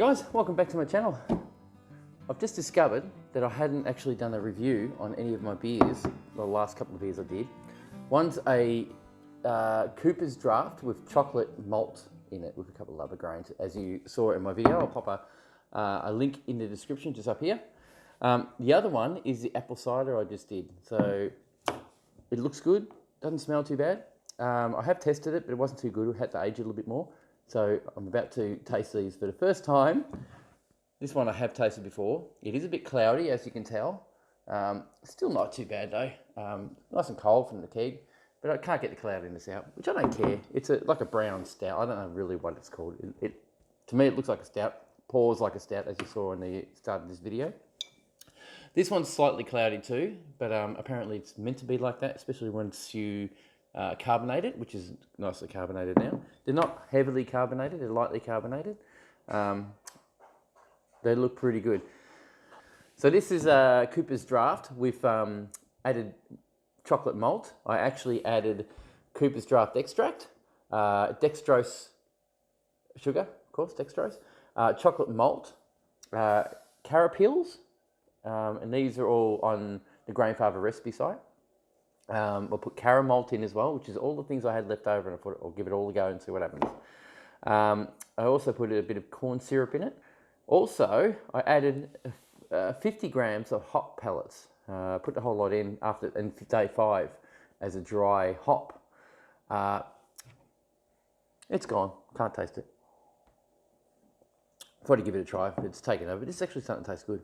guys, welcome back to my channel. I've just discovered that I hadn't actually done a review on any of my beers, the last couple of beers I did. One's a Coopers Draught with chocolate malt in it with a couple of other grains. As you saw in my video, I'll pop a link in the description just up here. The other one is the apple cider I just did. So it looks good, doesn't smell too bad. I have tested it, but it wasn't too good. We had to age it a little bit more. So I'm about to taste these for the first time. This one I have tasted before. It is a bit cloudy, as you can tell. Still not too bad though. Nice and cold from the keg, but I can't get the cloudiness out, which I don't care. It's like a brown stout. I don't know really what it's called. To me, it looks like a stout. Pours like a stout, as you saw in the start of this video. This one's slightly cloudy too, but apparently it's meant to be like that, especially once you carbonate it, which is nicely carbonated now. They're not heavily carbonated, they're lightly carbonated. They look pretty good. So this is a Coopers Draught with added chocolate malt. I actually added Coopers Draught extract, dextrose sugar, of course, dextrose, chocolate malt, carapils, and these are all on the Grainfather recipe site. I'll put caramel in as well, which is all the things I had left over, and I thought I'll give it all a go and see what happens. I also put a bit of corn syrup in it. Also, I added 50 grams of hop pellets. Put the whole lot in in day 5 as a dry hop. It's gone. Can't taste it. Thought I'd give it a try. It's taken over. This is actually starting to taste good.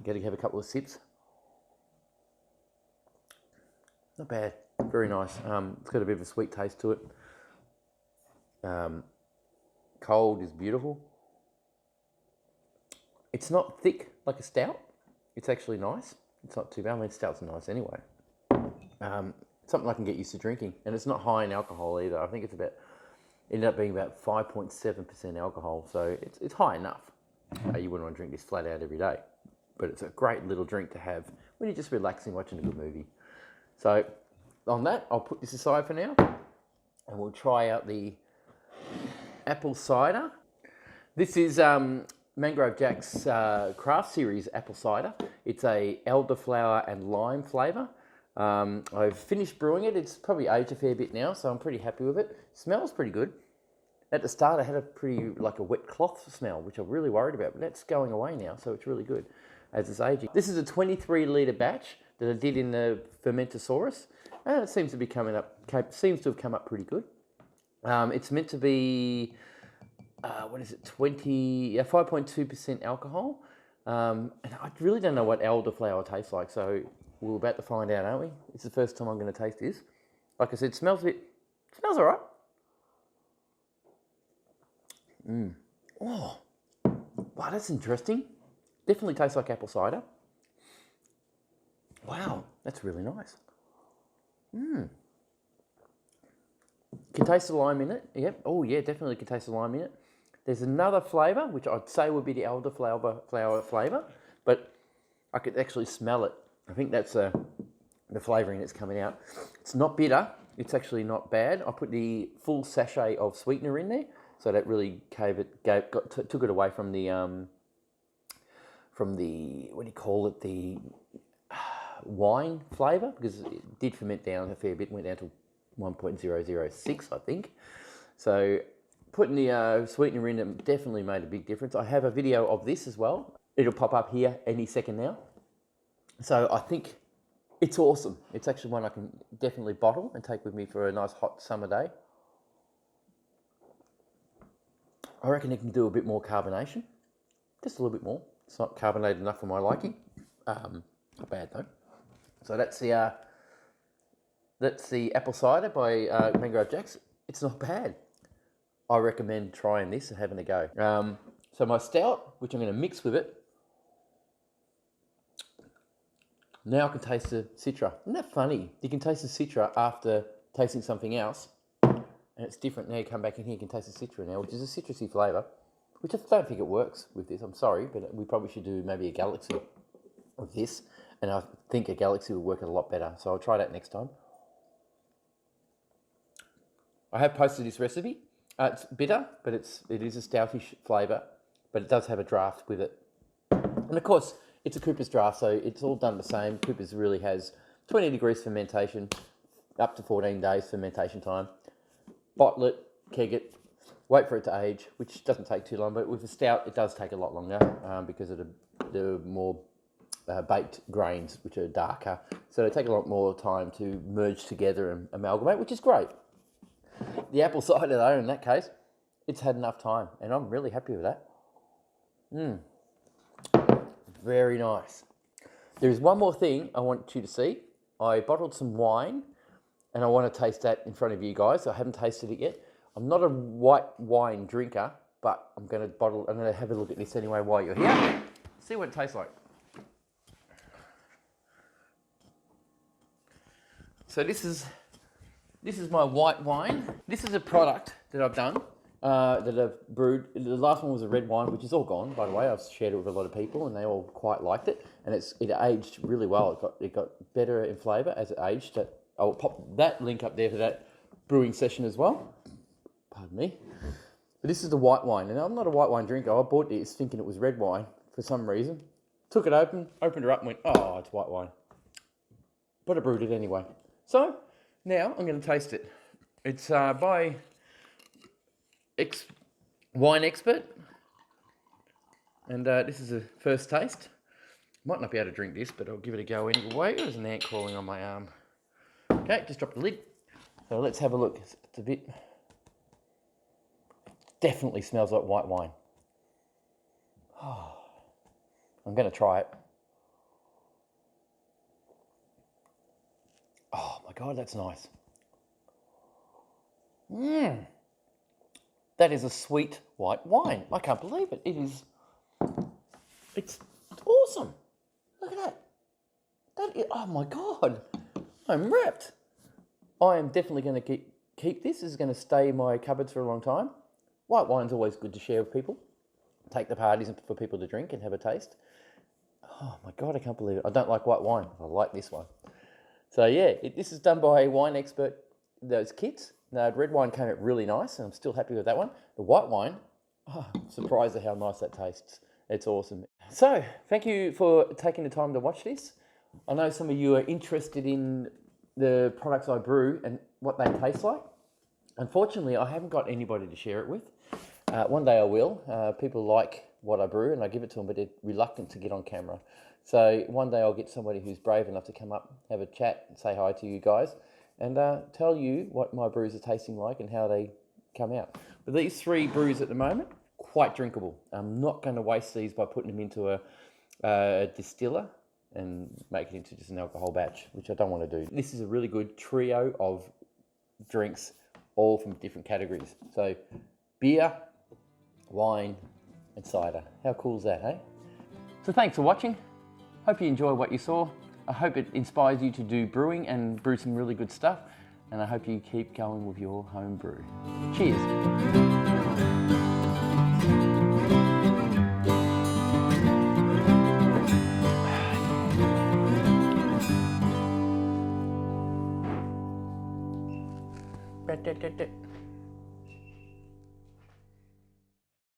Got to have a couple of sips. Not bad, very nice. It's got a bit of a sweet taste to it. Cold is beautiful. It's not thick like a stout. It's actually nice. It's not too bad. I mean, stouts are nice anyway. Something I can get used to drinking. And it's not high in alcohol either. I think it's ended up being about 5.7% alcohol. So it's high enough. You wouldn't want to drink this flat out every day. But it's a great little drink to have when you're just relaxing watching a good movie. So on that, I'll put this aside for now, and we'll try out the apple cider. This is Mangrove Jacks Craft Series apple cider. It's a elderflower and lime flavour. I've finished brewing it. It's probably aged a fair bit now, so I'm pretty happy with it. Smells pretty good. At the start, I had like a wet cloth smell, which I'm really worried about, but that's going away now, so it's really good as it's aging. This is a 23-litre batch that I did in the Fermentosaurus, and it seems to have come up pretty good. It's meant to be, 5.2% alcohol, and I really don't know what elderflower tastes like, so we're about to find out, aren't we? It's the first time I'm going to taste this. Like I said, smells all right. Oh, wow, that's interesting. Definitely tastes like apple cider. Wow, that's really nice. Can taste the lime in it. Yep. Oh yeah, definitely can taste the lime in it. There's another flavour, which I'd say would be the elderflower flavour, but I could actually smell it. I think that's the flavouring that's coming out. It's not bitter. It's actually not bad. I put the full sachet of sweetener in there, so that really took it away from the what do you call it, the wine flavour, because it did ferment down a fair bit, went down to 1.006, I think. So putting the sweetener in it definitely made a big difference. I have a video of this as well. It'll pop up here any second now. So I think it's awesome. It's actually one I can definitely bottle and take with me for a nice hot summer day. I reckon it can do a bit more carbonation, just a little bit more. It's not carbonated enough for my liking. Not bad though. So that's the apple cider by Mangrove Jacks. It's not bad. I recommend trying this and having a go. So my stout, which I'm going to mix with it. Now I can taste the citra. Isn't that funny? You can taste the citra after tasting something else. And it's different. Now you come back in here, you can taste the citra now, which is a citrusy flavour, which I don't think it works with this. I'm sorry, but we probably should do maybe a galaxy of this. And I think a galaxy would work a lot better. So I'll try that next time. I have posted this recipe. It's bitter, but it is a stoutish flavour. but it does have a draft with it. And of course, it's a Coopers Draught, so it's all done the same. Coopers really has 20 degrees fermentation, up to 14 days fermentation time. Bottle it, keg it, wait for it to age, which doesn't take too long, but with a stout, it does take a lot longer because of the more baked grains, which are darker. So they take a lot more time to merge together and amalgamate, which is great. The apple cider, though, in that case, it's had enough time, and I'm really happy with that. Very nice. There is one more thing I want you to see. I bottled some wine, and I want to taste that in front of you guys. I haven't tasted it yet. I'm not a white wine drinker, but I'm going to have a look at this anyway while you're here. See what it tastes like. So this is my white wine. This is a product that I've done, that I've brewed. The last one was a red wine, which is all gone, by the way. I've shared it with a lot of people, and they all quite liked it. And it aged really well. It got better in flavour as it aged. I'll pop that link up there for that brewing session as well. Pardon me. But this is the white wine, and I'm not a white wine drinker. I bought this thinking it was red wine for some reason. Took it opened it up and went, oh, it's white wine. But I brewed it anyway. So now I'm going to taste it. It's by Winexpert, and this is a first taste. Might not be able to drink this, but I'll give it a go anyway. There's an ant crawling on my arm. Okay, just drop the lid. So let's have a look. It's a bit... Definitely smells like white wine. Oh, I'm going to try it. Oh my God, that's nice. That is a sweet white wine. I can't believe it. It's awesome. Look at that. Oh my God. I'm wrapped. I am definitely going to keep this. This is going to stay in my cupboards for a long time. White wine's always good to share with people. Take the parties for people to drink and have a taste. Oh my God, I can't believe it. I don't like white wine. I like this one. So yeah, this is done by Winexpert, those kits. Now, red wine came out really nice, and I'm still happy with that one. The white wine, I'm surprised at how nice that tastes. It's awesome. So, thank you for taking the time to watch this. I know some of you are interested in the products I brew and what they taste like. Unfortunately, I haven't got anybody to share it with. One day I will. People like what I brew, and I give it to them, but they're reluctant to get on camera. So one day I'll get somebody who's brave enough to come up, have a chat, and say hi to you guys, and tell you what my brews are tasting like and how they come out. But these 3 brews at the moment, quite drinkable. I'm not going to waste these by putting them into a distiller and make it into just an alcohol batch, which I don't want to do. This is a really good trio of drinks, all from different categories. So beer, wine, and cider. How cool is that, hey? So thanks for watching. Hope you enjoy what you saw. I hope it inspires you to do brewing and brew some really good stuff. And I hope you keep going with your home brew. Cheers. Da, da, da, da.